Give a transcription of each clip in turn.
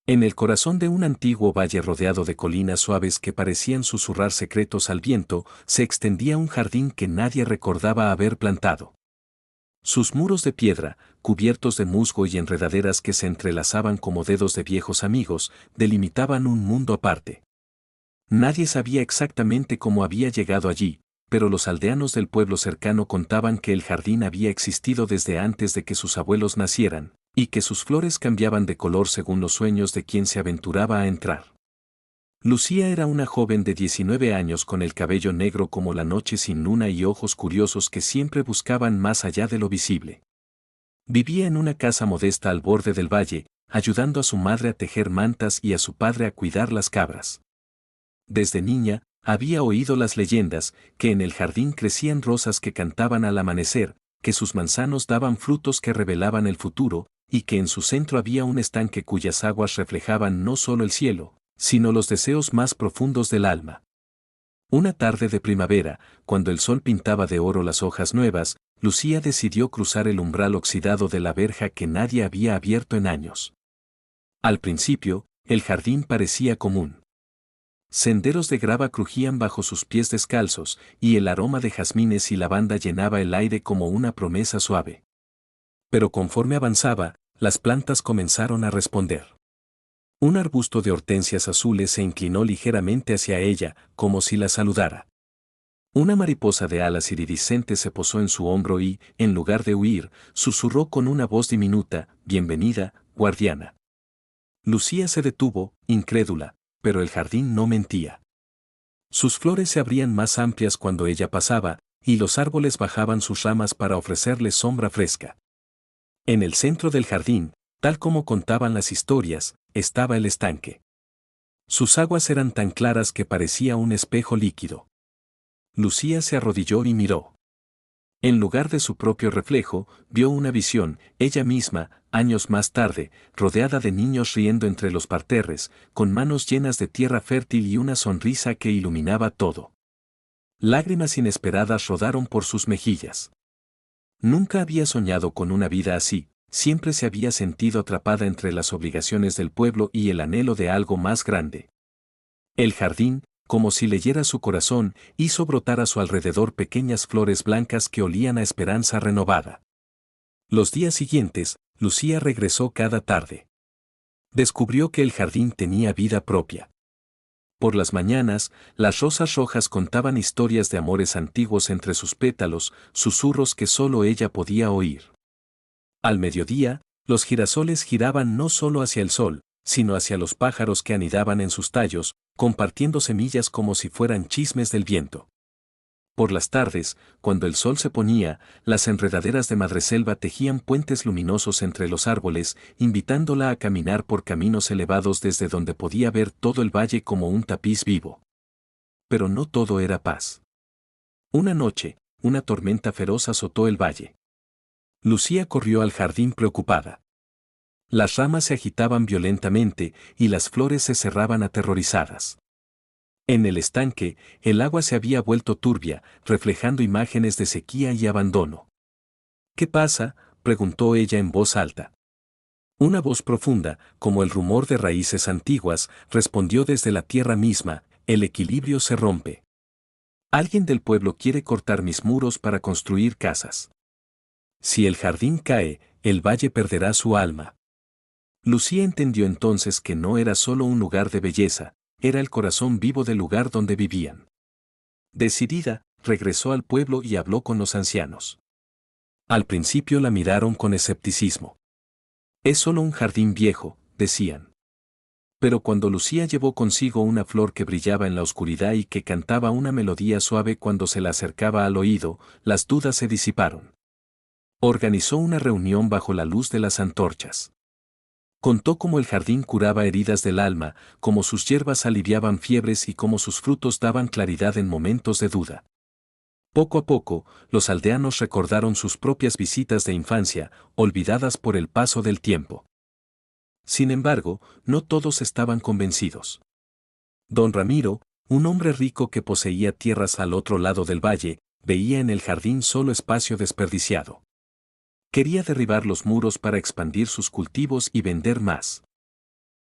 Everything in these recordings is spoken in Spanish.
En el corazón de un antiguo valle rodeado de colinas suaves que parecían susurrar secretos al viento, se extendía un jardín que nadie recordaba haber plantado. Sus muros de piedra, cubiertos de musgo y enredaderas que se entrelazaban como dedos de viejos amigos, delimitaban un mundo aparte. Nadie sabía exactamente cómo había llegado allí, pero los aldeanos del pueblo cercano contaban que el jardín había existido desde antes de que sus abuelos nacieran, y que sus flores cambiaban de color según los sueños de quien se aventuraba a entrar. Lucía era una joven de 19 años con el cabello negro como la noche sin luna y ojos curiosos que siempre buscaban más allá de lo visible. Vivía en una casa modesta al borde del valle, ayudando a su madre a tejer mantas y a su padre a cuidar las cabras. Desde niña, había oído las leyendas, que en el jardín crecían rosas que cantaban al amanecer, que sus manzanos daban frutos que revelaban el futuro, y que en su centro había un estanque cuyas aguas reflejaban no solo el cielo, sino los deseos más profundos del alma. Una tarde de primavera, cuando el sol pintaba de oro las hojas nuevas, Lucía decidió cruzar el umbral oxidado de la verja que nadie había abierto en años. Al principio, el jardín parecía común. Senderos de grava crujían bajo sus pies descalzos, y el aroma de jazmines y lavanda llenaba el aire como una promesa suave. Pero conforme avanzaba, las plantas comenzaron a responder. Un arbusto de hortensias azules se inclinó ligeramente hacia ella, como si la saludara. Una mariposa de alas iridiscentes se posó en su hombro y, en lugar de huir, susurró con una voz diminuta: «Bienvenida, guardiana». Lucía se detuvo, incrédula, pero el jardín no mentía. Sus flores se abrían más amplias cuando ella pasaba, y los árboles bajaban sus ramas para ofrecerle sombra fresca. En el centro del jardín, tal como contaban las historias, estaba el estanque. Sus aguas eran tan claras que parecía un espejo líquido. Lucía se arrodilló y miró. En lugar de su propio reflejo, vio una visión, ella misma, años más tarde, rodeada de niños riendo entre los parterres, con manos llenas de tierra fértil y una sonrisa que iluminaba todo. Lágrimas inesperadas rodaron por sus mejillas. Nunca había soñado con una vida así, siempre se había sentido atrapada entre las obligaciones del pueblo y el anhelo de algo más grande. El jardín, como si leyera su corazón, hizo brotar a su alrededor pequeñas flores blancas que olían a esperanza renovada. Los días siguientes, Lucía regresó cada tarde. Descubrió que el jardín tenía vida propia. Por las mañanas, las rosas rojas contaban historias de amores antiguos entre sus pétalos, susurros que solo ella podía oír. Al mediodía, los girasoles giraban no solo hacia el sol, sino hacia los pájaros que anidaban en sus tallos, compartiendo semillas como si fueran chismes del viento. Por las tardes, cuando el sol se ponía, las enredaderas de madreselva tejían puentes luminosos entre los árboles, invitándola a caminar por caminos elevados desde donde podía ver todo el valle como un tapiz vivo. Pero no todo era paz. Una noche, una tormenta feroz azotó el valle. Lucía corrió al jardín preocupada. Las ramas se agitaban violentamente y las flores se cerraban aterrorizadas. En el estanque, el agua se había vuelto turbia, reflejando imágenes de sequía y abandono. «¿Qué pasa?», preguntó ella en voz alta. Una voz profunda, como el rumor de raíces antiguas, respondió desde la tierra misma: «El equilibrio se rompe. Alguien del pueblo quiere cortar mis muros para construir casas. Si el jardín cae, el valle perderá su alma». Lucía entendió entonces que no era solo un lugar de belleza, era el corazón vivo del lugar donde vivían. Decidida, regresó al pueblo y habló con los ancianos. Al principio la miraron con escepticismo. «Es solo un jardín viejo», decían. Pero cuando Lucía llevó consigo una flor que brillaba en la oscuridad y que cantaba una melodía suave cuando se la acercaba al oído, las dudas se disiparon. Organizó una reunión bajo la luz de las antorchas. Contó cómo el jardín curaba heridas del alma, cómo sus hierbas aliviaban fiebres y cómo sus frutos daban claridad en momentos de duda. Poco a poco, los aldeanos recordaron sus propias visitas de infancia, olvidadas por el paso del tiempo. Sin embargo, no todos estaban convencidos. Don Ramiro, un hombre rico que poseía tierras al otro lado del valle, veía en el jardín solo espacio desperdiciado. Quería derribar los muros para expandir sus cultivos y vender más.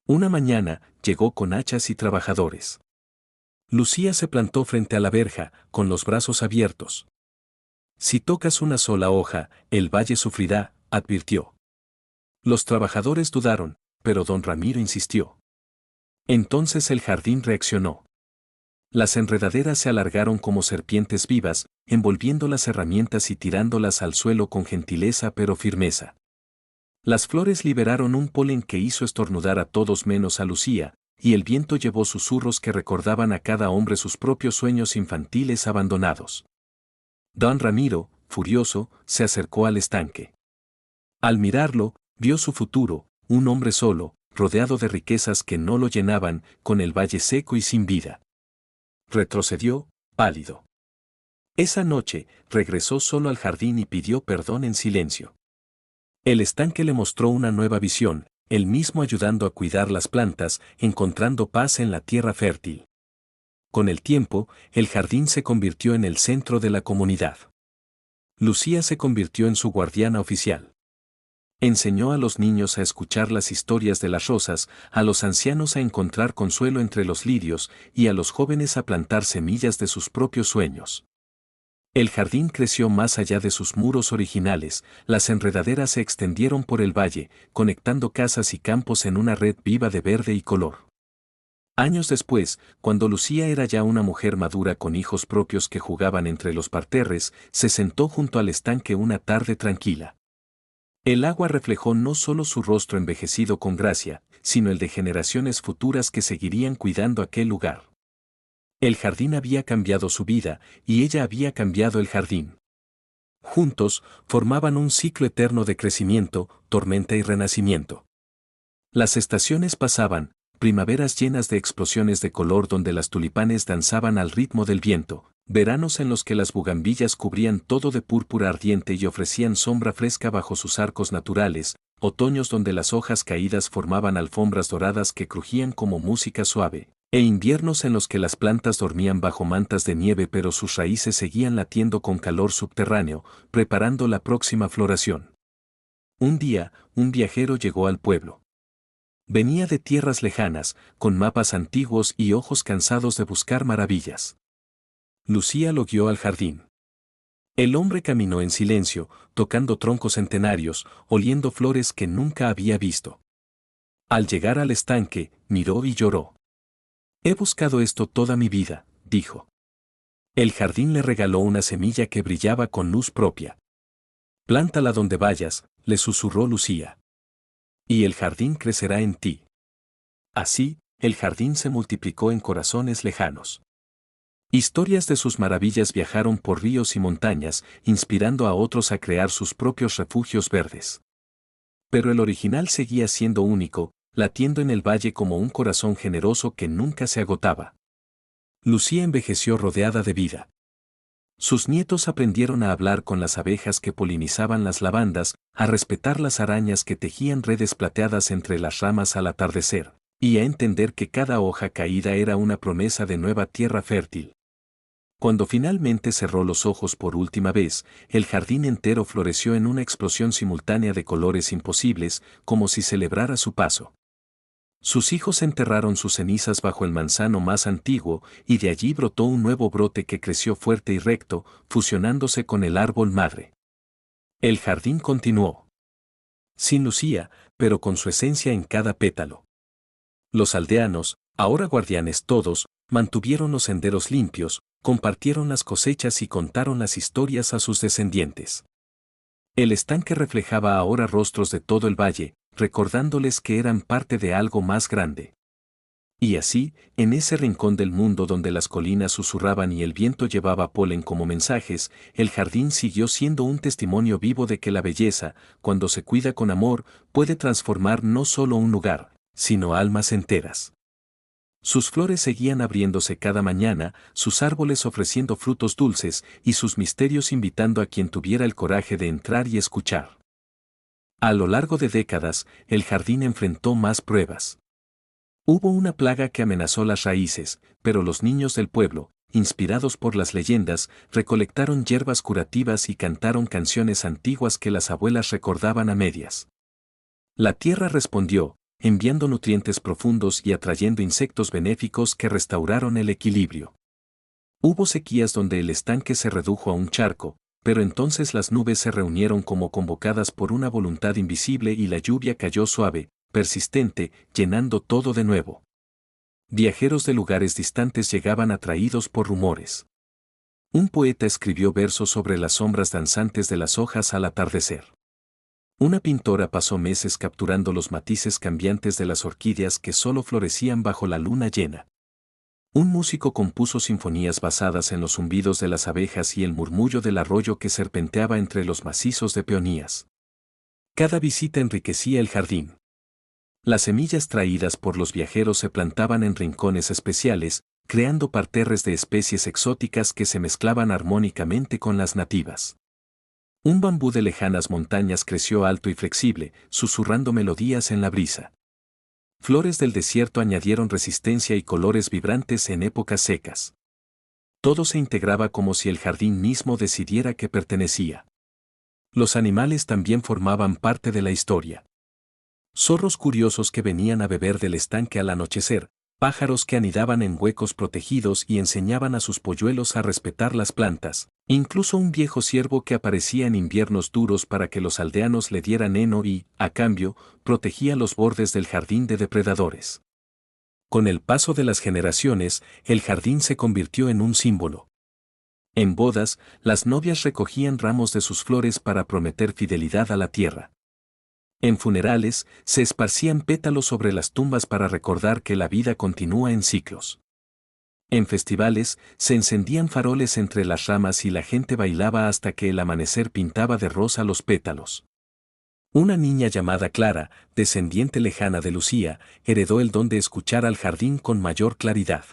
Una mañana, llegó con hachas y trabajadores. Lucía se plantó frente a la verja, con los brazos abiertos. Si tocas una sola hoja, el valle sufrirá, advirtió. Los trabajadores dudaron, pero don Ramiro insistió. Entonces el jardín reaccionó. Las enredaderas se alargaron como serpientes vivas, envolviendo las herramientas y tirándolas al suelo con gentileza pero firmeza. Las flores liberaron un polen que hizo estornudar a todos menos a Lucía, y el viento llevó susurros que recordaban a cada hombre sus propios sueños infantiles abandonados. Don Ramiro, furioso, se acercó al estanque. Al mirarlo, vio su futuro, un hombre solo, rodeado de riquezas que no lo llenaban, con el valle seco y sin vida. Retrocedió, pálido. Esa noche, regresó solo al jardín y pidió perdón en silencio. El estanque le mostró una nueva visión, él mismo ayudando a cuidar las plantas, encontrando paz en la tierra fértil. Con el tiempo, el jardín se convirtió en el centro de la comunidad. Lucía se convirtió en su guardiana oficial. Enseñó a los niños a escuchar las historias de las rosas, a los ancianos a encontrar consuelo entre los lirios y a los jóvenes a plantar semillas de sus propios sueños. El jardín creció más allá de sus muros originales, las enredaderas se extendieron por el valle, conectando casas y campos en una red viva de verde y color. Años después, cuando Lucía era ya una mujer madura con hijos propios que jugaban entre los parterres, se sentó junto al estanque una tarde tranquila. El agua reflejó no solo su rostro envejecido con gracia, sino el de generaciones futuras que seguirían cuidando aquel lugar. El jardín había cambiado su vida, y ella había cambiado el jardín. Juntos, formaban un ciclo eterno de crecimiento, tormenta y renacimiento. Las estaciones pasaban, primaveras llenas de explosiones de color donde las tulipanes danzaban al ritmo del viento, veranos en los que las bugambillas cubrían todo de púrpura ardiente y ofrecían sombra fresca bajo sus arcos naturales, otoños donde las hojas caídas formaban alfombras doradas que crujían como música suave, e inviernos en los que las plantas dormían bajo mantas de nieve pero sus raíces seguían latiendo con calor subterráneo, preparando la próxima floración. Un día, un viajero llegó al pueblo. Venía de tierras lejanas, con mapas antiguos y ojos cansados de buscar maravillas. Lucía lo guió al jardín. El hombre caminó en silencio, tocando troncos centenarios, oliendo flores que nunca había visto. Al llegar al estanque, miró y lloró. He buscado esto toda mi vida, dijo. El jardín le regaló una semilla que brillaba con luz propia. Plántala donde vayas, le susurró Lucía. Y el jardín crecerá en ti. Así, el jardín se multiplicó en corazones lejanos. Historias de sus maravillas viajaron por ríos y montañas, inspirando a otros a crear sus propios refugios verdes. Pero el original seguía siendo único, latiendo en el valle como un corazón generoso que nunca se agotaba. Lucía envejeció rodeada de vida. Sus nietos aprendieron a hablar con las abejas que polinizaban las lavandas, a respetar las arañas que tejían redes plateadas entre las ramas al atardecer, y a entender que cada hoja caída era una promesa de nueva tierra fértil. Cuando finalmente cerró los ojos por última vez, el jardín entero floreció en una explosión simultánea de colores imposibles, como si celebrara su paso. Sus hijos enterraron sus cenizas bajo el manzano más antiguo, y de allí brotó un nuevo brote que creció fuerte y recto, fusionándose con el árbol madre. El jardín continuó. Sin Lucía, pero con su esencia en cada pétalo. Los aldeanos, ahora guardianes todos, mantuvieron los senderos limpios, compartieron las cosechas y contaron las historias a sus descendientes. El estanque reflejaba ahora rostros de todo el valle, recordándoles que eran parte de algo más grande. Y así, en ese rincón del mundo donde las colinas susurraban y el viento llevaba polen como mensajes, el jardín siguió siendo un testimonio vivo de que la belleza, cuando se cuida con amor, puede transformar no solo un lugar, sino almas enteras. Sus flores seguían abriéndose cada mañana, sus árboles ofreciendo frutos dulces y sus misterios invitando a quien tuviera el coraje de entrar y escuchar. A lo largo de décadas, el jardín enfrentó más pruebas. Hubo una plaga que amenazó las raíces, pero los niños del pueblo, inspirados por las leyendas, recolectaron hierbas curativas y cantaron canciones antiguas que las abuelas recordaban a medias. La tierra respondió, enviando nutrientes profundos y atrayendo insectos benéficos que restauraron el equilibrio. Hubo sequías donde el estanque se redujo a un charco, pero entonces las nubes se reunieron como convocadas por una voluntad invisible y la lluvia cayó suave, persistente, llenando todo de nuevo. Viajeros de lugares distantes llegaban atraídos por rumores. Un poeta escribió versos sobre las sombras danzantes de las hojas al atardecer. Una pintora pasó meses capturando los matices cambiantes de las orquídeas que solo florecían bajo la luna llena. Un músico compuso sinfonías basadas en los zumbidos de las abejas y el murmullo del arroyo que serpenteaba entre los macizos de peonías. Cada visita enriquecía el jardín. Las semillas traídas por los viajeros se plantaban en rincones especiales, creando parterres de especies exóticas que se mezclaban armónicamente con las nativas. Un bambú de lejanas montañas creció alto y flexible, susurrando melodías en la brisa. Flores del desierto añadieron resistencia y colores vibrantes en épocas secas. Todo se integraba como si el jardín mismo decidiera que pertenecía. Los animales también formaban parte de la historia. Zorros curiosos que venían a beber del estanque al anochecer, pájaros que anidaban en huecos protegidos y enseñaban a sus polluelos a respetar las plantas, incluso un viejo ciervo que aparecía en inviernos duros para que los aldeanos le dieran heno y, a cambio, protegía los bordes del jardín de depredadores. Con el paso de las generaciones, el jardín se convirtió en un símbolo. En bodas, las novias recogían ramos de sus flores para prometer fidelidad a la tierra. En funerales, se esparcían pétalos sobre las tumbas para recordar que la vida continúa en ciclos. En festivales, se encendían faroles entre las ramas y la gente bailaba hasta que el amanecer pintaba de rosa los pétalos. Una niña llamada Clara, descendiente lejana de Lucía, heredó el don de escuchar al jardín con mayor claridad.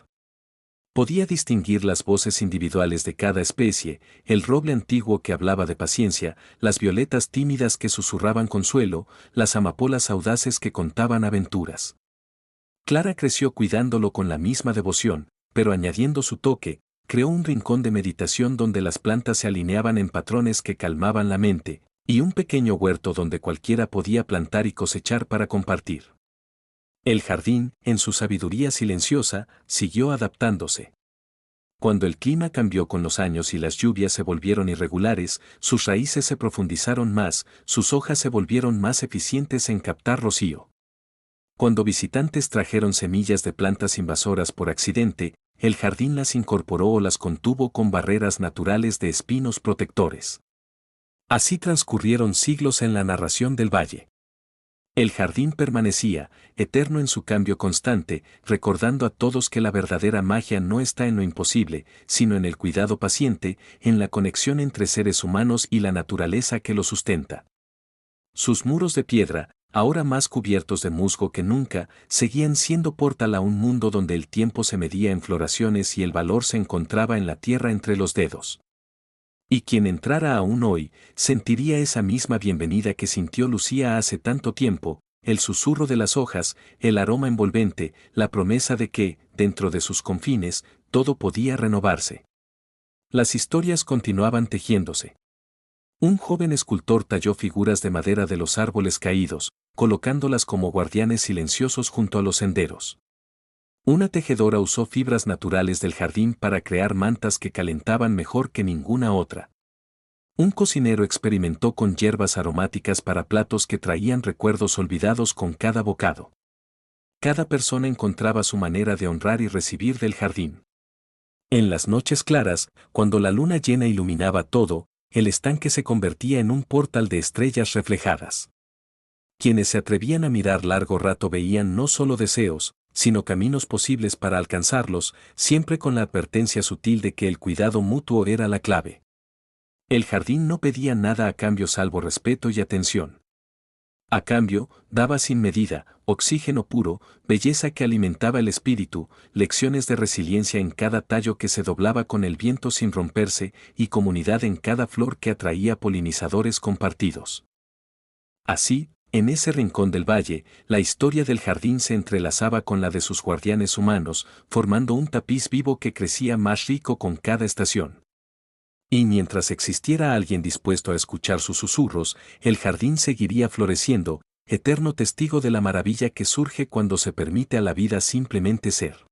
Podía distinguir las voces individuales de cada especie, el roble antiguo que hablaba de paciencia, las violetas tímidas que susurraban consuelo, las amapolas audaces que contaban aventuras. Clara creció cuidándolo con la misma devoción, pero añadiendo su toque, creó un rincón de meditación donde las plantas se alineaban en patrones que calmaban la mente, y un pequeño huerto donde cualquiera podía plantar y cosechar para compartir. El jardín, en su sabiduría silenciosa, siguió adaptándose. Cuando el clima cambió con los años y las lluvias se volvieron irregulares, sus raíces se profundizaron más, sus hojas se volvieron más eficientes en captar rocío. Cuando visitantes trajeron semillas de plantas invasoras por accidente, el jardín las incorporó o las contuvo con barreras naturales de espinos protectores. Así transcurrieron siglos en la narración del valle. El jardín permanecía, eterno en su cambio constante, recordando a todos que la verdadera magia no está en lo imposible, sino en el cuidado paciente, en la conexión entre seres humanos y la naturaleza que lo sustenta. Sus muros de piedra, ahora más cubiertos de musgo que nunca, seguían siendo portal a un mundo donde el tiempo se medía en floraciones y el valor se encontraba en la tierra entre los dedos. Y quien entrara aún hoy, sentiría esa misma bienvenida que sintió Lucía hace tanto tiempo, el susurro de las hojas, el aroma envolvente, la promesa de que, dentro de sus confines, todo podía renovarse. Las historias continuaban tejiéndose. Un joven escultor talló figuras de madera de los árboles caídos, colocándolas como guardianes silenciosos junto a los senderos. Una tejedora usó fibras naturales del jardín para crear mantas que calentaban mejor que ninguna otra. Un cocinero experimentó con hierbas aromáticas para platos que traían recuerdos olvidados con cada bocado. Cada persona encontraba su manera de honrar y recibir del jardín. En las noches claras, cuando la luna llena iluminaba todo, el estanque se convertía en un portal de estrellas reflejadas. Quienes se atrevían a mirar largo rato veían no solo deseos, sino caminos posibles para alcanzarlos, siempre con la advertencia sutil de que el cuidado mutuo era la clave. El jardín no pedía nada a cambio salvo respeto y atención. A cambio, daba sin medida, oxígeno puro, belleza que alimentaba el espíritu, lecciones de resiliencia en cada tallo que se doblaba con el viento sin romperse, y comunidad en cada flor que atraía polinizadores compartidos. Así, en ese rincón del valle, la historia del jardín se entrelazaba con la de sus guardianes humanos, formando un tapiz vivo que crecía más rico con cada estación. Y mientras existiera alguien dispuesto a escuchar sus susurros, el jardín seguiría floreciendo, eterno testigo de la maravilla que surge cuando se permite a la vida simplemente ser.